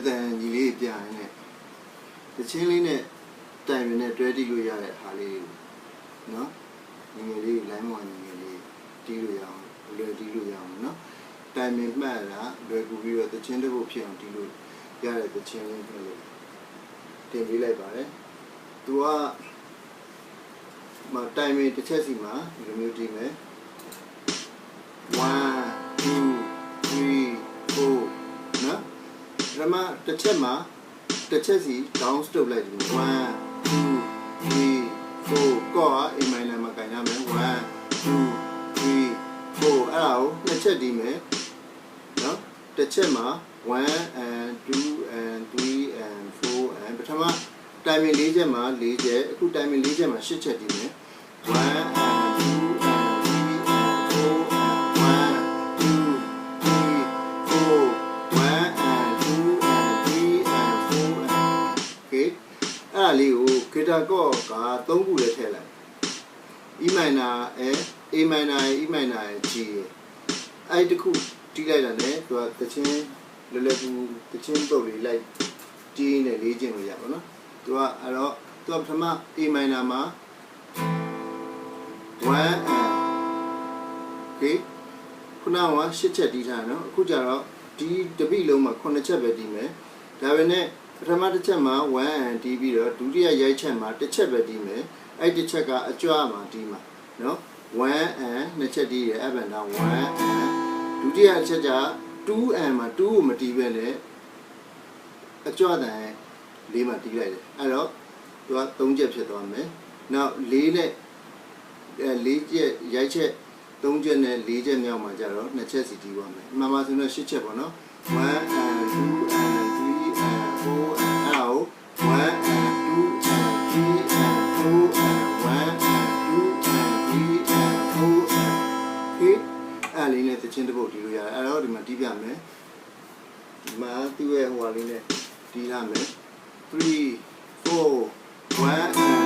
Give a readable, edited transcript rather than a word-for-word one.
than you lay behind it. The chilling it time in it ready to yard Harley. No? Nearly lemon, nearly deal young, ready to young, no? Time in matter, where we at the chamber of piano to yard at the chilling. Then we like by it. To our time in the chessima, the muting. 1, 2, 3, 4 နော်ဒါမှတစ်ချက်စီ down stroke လိုက်တယ်1 2 3 4ကော့အင်မိုင်နာမှာကင်ရမယ်1 2 3 4အဲ့ဒါကိုနှစ်ချက်ဒီမယ်နော်တစ်ချက်မှာ1 and 2 and 3 and 4 and ပထမ timing ၄ချက်မှာ၄ချက်အခု timing ၄ချက်မှာ၈ချက်ဒီမယ်1 and 2 and Kita ko ka 3 ခုလည်းထည့်လိုက် E minor A minor E minor G အဲ့တခုတီးလိုက်တာနဲ့သူကတချင်းလွယ်လွယ်ကူတချင်းပုတ်လေးလိုက်တီးနေလေးချင်းလို့ရပါတော့သူကအဲ့တော့သူကပထမ A minor မှာ1 and okay ခုနက8ချက်တီးထားနော်အခုကျတော့ဒီတပိလုံးမှာ9ချက်ပဲတီးမယ်ဒါပေမဲ့ပထမတစ်ချက်မှာ1 and တီးပြီးတော့ဒုတိယရိုက်ချက်မှာတစ်ချက်ပဲတီးမယ်အဲ့တစ်ချက်ကအကြွမှာတီးမှာနော်1 and နှစ်ချက်တီးရ up and down 1 and ဒုတိယချက်ကျ2 and မှာ2ကိုမတီးပဲနဲ့အကြွတန်4မှာတီးလိုက်တယ်အဲ့တော့သူက3ချက်ဖြစ်သွားမယ်နောက်4နဲ့4ချက်ရိုက်ချက်3ချက်နဲ့4ချက်မြောက်မှာကျတော့2ချက်စီတီးသွားမယ်မှန်ပါဆိုတော့8ချက်ပေါ့နော်1 and 2 and 3 and 4 and now 1 and 2 and 3 and 4 and 1 and 2 and 3 and 4 and okay အဲ့လေးနဲ့တချင်းတစ်ပုတ်တီးလို့ရတယ်အဲ့တော့ဒီမှာတီးပြမယ်ဒီမှာတီးရဲ့ဟိုဟာလေးနဲ့တီးရမယ်3 4 1 and